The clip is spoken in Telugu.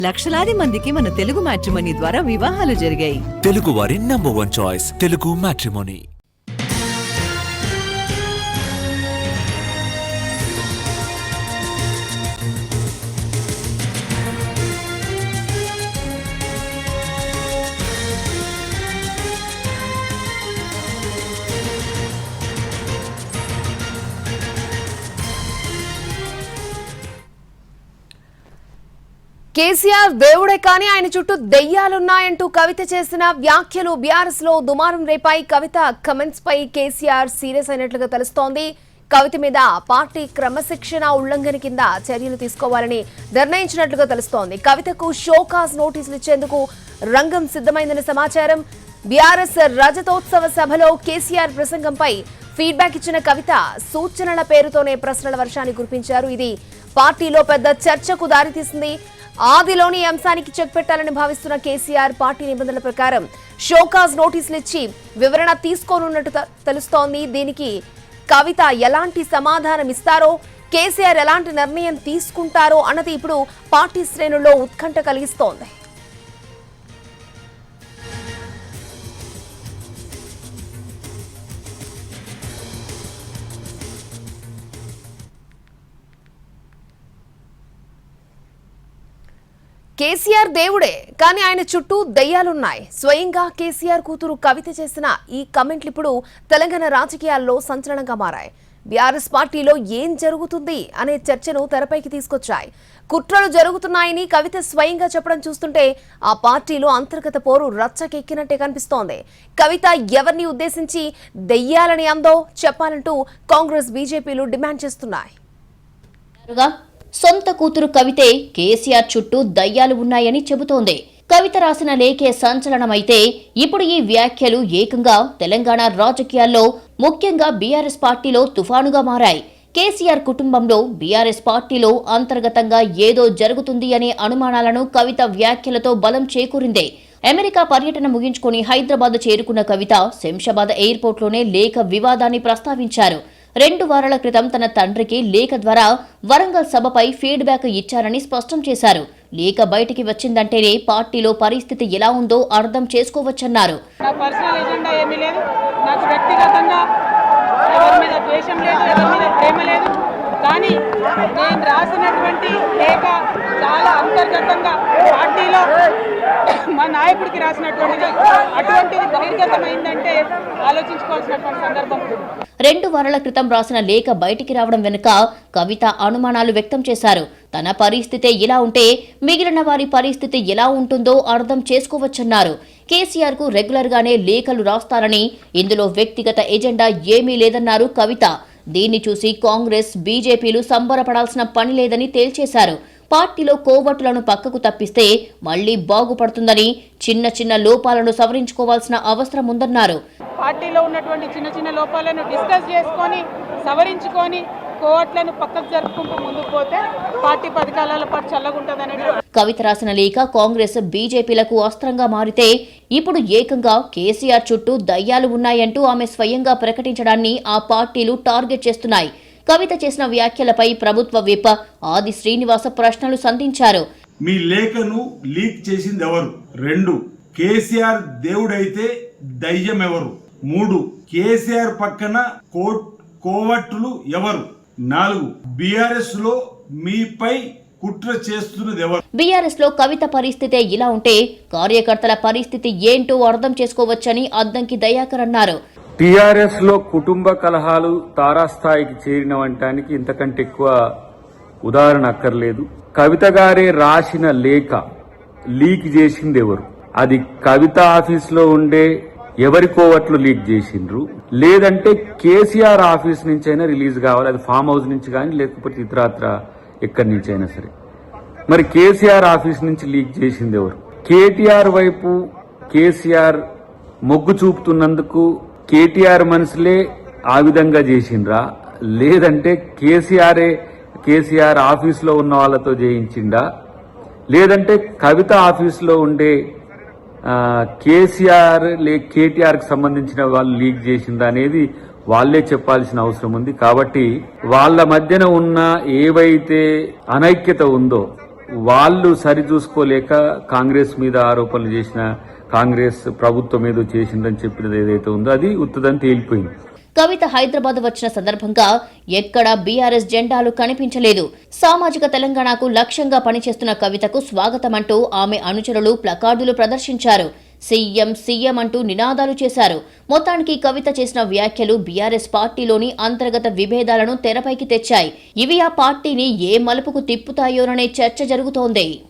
లక్షలాది మందికి మన తెలుగు మ్యాట్రిమోనీ ద్వారా వివాహాలు జరిగాయి. తెలుగు వారి number 1 choice Telugu matrimony. KCR దేవుడే కానీ ఆయన చుట్టూ దెయ్యాలున్నాయంటూ కవిత చేసిన వ్యాఖ్యలు బీఆర్ఎస్ లో దుమారం రేపాయి. కవిత కమెంట్స్ పై కేసీఆర్ సీరియస్ అయినట్లుగా తెలుస్తోంది. కవిత మీద పార్టీ క్రమశిక్షణ ఉల్లంఘన కింద చర్యలు తీసుకోవాలని నిర్ణయించినట్లుగా తెలుస్తోంది. కవితకు షోకాజ్ నోటీసులు ఇచ్చేందుకు రంగం సిద్ధమైందని సమాచారం. బీఆర్ఎస్ రజతోత్సవ సభలో కేసీఆర్ ప్రసంగంపై ఫీడ్బ్యాక్ ఇచ్చిన కవిత సూచనల పేరుతోనే ప్రశ్నల వర్షాన్ని కురిపించారు. ఇది పార్టీలో పెద్ద చర్చకు దారితీసింది. ఆదిలోని అంశానికి చెక్ పెట్టాలని భావిస్తున్న కేసీఆర్ పార్టీ నిబంధనల ప్రకారం షోకాజ్ నోటీసులు ఇచ్చి వివరణ తీసుకోనున్నట్టు తెలుస్తోంది. దీనికి కవిత ఎలాంటి సమాధానం ఇస్తారో, కేసీఆర్ ఎలాంటి నిర్ణయం తీసుకుంటారో అన్నది ఇప్పుడు పార్టీ శ్రేణుల్లో ఉత్కంఠ కలిగిస్తోంది. కేసీఆర్ దేవుడే కానీ ఆయన చుట్టూ దయ్యాలున్నాయి. స్వయంగా కేసీఆర్ కూతురు కవిత చేసిన ఈ కామెంట్లు ఇప్పుడు తెలంగాణ రాజకీయాల్లో సంచలనంగా మారాయి. బీఆర్ఎస్ పార్టీలో ఏం జరుగుతుంది అనే చర్చను తెరపైకి తీసుకొచ్చాయి. కుట్రలు జరుగుతున్నాయని కవిత స్వయంగా చెప్పడం చూస్తుంటే ఆ పార్టీలో అంతర్గత పోరు రచ్చకెక్కినట్టే కనిపిస్తోంది. కవిత ఎవరిని ఉద్దేశించి దెయ్యాలని అందో చెప్పాలంటూ కాంగ్రెస్, బీజేపీలు డిమాండ్ చేస్తున్నాయి. సొంత కూతురు కవితే కేసీఆర్ చుట్టూ దయ్యాలు ఉన్నాయని చెబుతోంది. కవిత రాసిన లేఖే సంచలనమైతే ఇప్పుడు ఈ వ్యాఖ్యలు ఏకంగా తెలంగాణ రాజకీయాల్లో, ముఖ్యంగా బీఆర్ఎస్ పార్టీలో తుఫానుగా మారాయి. కేసీఆర్ కుటుంబంలో, బీఆర్ఎస్ పార్టీలో అంతర్గతంగా ఏదో జరుగుతుంది అనే అనుమానాలను కవిత వ్యాఖ్యలతో బలం చేకూరింది. అమెరికా పర్యటన ముగించుకుని హైదరాబాద్ చేరుకున్న కవిత శంషాబాద్ ఎయిర్పోర్ట్లోనే లేఖ వివాదాన్ని ప్రస్తావించారు. 2 వారాల క్రితం తన తండ్రికి లేఖ ద్వారా వరంగల్ సభపై ఫీడ్బ్యాక్ ఇచ్చారని స్పష్టం చేశారు. లేఖ బయటికి వచ్చిందంటేనే పార్టీలో పరిస్థితి ఎలా ఉందో అర్థం చేసుకోవచ్చన్నారు. కానీ నేను రాసినటువంటి లేఖ చాలా అంతర్గతంగా పార్టీలో మా నాయకుడికి రాసినటువంటిది, అటువంటిది బహిర్గతమైందంటే ఆలోచించుకోవాల్సినటువంటి సందర్భం. 2 వారాల క్రితం రాసిన లేఖ బయటికి రావడం వెనుక కవిత అనుమానాలు వ్యక్తం చేశారు. తన పరిస్థితే ఇలా ఉంటే మిగిలిన వారి పరిస్థితి ఎలా ఉంటుందో అర్థం చేసుకోవచ్చన్నారు. కేసీఆర్ కు రెగ్యులర్ గానే లేఖలు రాస్తారని, ఇందులో వ్యక్తిగత ఎజెండా ఏమీ లేదన్నారు కవిత. దీన్ని చూసి కాంగ్రెస్, బీజేపీలు సంబరపడాల్సిన పని లేదని తేల్చేశారు. పార్టీలో కోవట్టులను పక్కకు తప్పిస్తే మళ్లీ బాగుపడుతుందని, చిన్న చిన్న లోపాలను సవరించుకోవాల్సిన అవసరం ఉందన్నారు. పార్టీలో ఉన్నటువంటి చిన్న చిన్న లోపాలను డిస్కస్ చేసుకొని సవరించుకొని కోవట్లను పక్కకు జరుపుకుంటూ ముందుకు పోతే పార్టీ 10 కాలాల పాటు చల్లగుంటదనేది. కవిత రాసిన లేఖ కాంగ్రెస్, బీజేపీలకు అస్త్రంగా మారితే ఇప్పుడు ఏకంగా కేసీఆర్ చుట్టూ దయ్యాలు ఉన్నాయంటూ ఆమె స్వయంగా ప్రకటించడాన్ని ఆ పార్టీలు టార్గెట్ చేస్తున్నాయి. కవిత చేసిన వ్యాఖ్యలపై ప్రభుత్వ విప్ ఆది శ్రీనివాస ప్రశ్నలు సంధించారు. మీ లేఖను లీక్ చేసింది ఎవరు? 2 కేసీఆర్ దేవుడైతే దయ్యం ఎవరు? 3 కేసీఆర్ పక్కన కోవట్లు ఎవరు? 4 బీఆర్ఎస్ లో మీపై కుట్ర చేస్తున్నది ఎవరు? బీఆర్ఎస్ లో కవిత పరిస్థితే ఇలా ఉంటే కార్యకర్తల పరిస్థితి ఏంటో అర్థం చేసుకోవచ్చని అద్దంకి దయాకర్ అన్నారు. టీఆర్ఎస్ లో కుటుంబ కలహాలు తారాస్థాయికి చేరినవంటానికి ఇంతకంటే ఎక్కువ ఉదాహరణ అక్కర్లేదు. కవిత గారే రాసిన లేఖ లీక్ చేసింది ఎవరు? అది కవిత ఆఫీస్ లో ఉండే ఎవరి కోవట్లు లీక్ చేసిండ్రు, లేదంటే కేసీఆర్ ఆఫీస్ నుంచి అయినా రిలీజ్ కావాలి. అది ఫామ్ హౌస్ నుంచి కానీ లేకపోతే ఇతరత్ర ఎక్కడి నుంచి అయినా సరే. మరి కేసీఆర్ ఆఫీస్ నుంచి లీక్ చేసింది ఎవరు? కేటీఆర్ వైపు కేసీఆర్ మొగ్గు చూపుతున్నందుకు కేటీఆర్ మనసులే ఆ విధంగా చేసిండ్రా, లేదంటే కేసీఆర్ ఆఫీస్లో ఉన్న వాళ్ళతో చేయించిండా, లేదంటే కవిత ఆఫీస్లో ఉండే కేటీఆర్కి సంబంధించిన వాళ్ళు లీక్ చేసిందా అనేది వాళ్లే చెప్పాల్సిన అవసరం ఉంది. కాబట్టి వాళ్ళ మధ్యన ఉన్న ఏవైతే అనైక్యత ఉందో, వాళ్ళు సరిచూసుకోలేక కాంగ్రెస్ మీద ఆరోపణలు చేసిన, కాంగ్రెస్ ప్రభుత్వం ఏదో చేసిందని చెప్పినది ఏదైతే ఉందో అది ఉత్తదని తేలిపోయింది. కవిత హైదరాబాద్ వచ్చిన సందర్భంగా ఎక్కడా బీఆర్ఎస్ జెండాలు కనిపించలేదు. సామాజిక తెలంగాణకు లక్ష్యంగా పనిచేస్తున్న కవితకు స్వాగతమంటూ ఆమె అనుచరులు ప్లకార్డులు ప్రదర్శించారు. సీఎం సీఎం అంటూ నినాదాలు చేశారు. మొత్తానికి కవిత చేసిన వ్యాఖ్యలు బీఆర్ఎస్ పార్టీలోని అంతర్గత విభేదాలను తెరపైకి తెచ్చాయి. ఇవి ఆ పార్టీని ఏ మలుపుకు తిప్పుతాయోననే చర్చ జరుగుతోంది.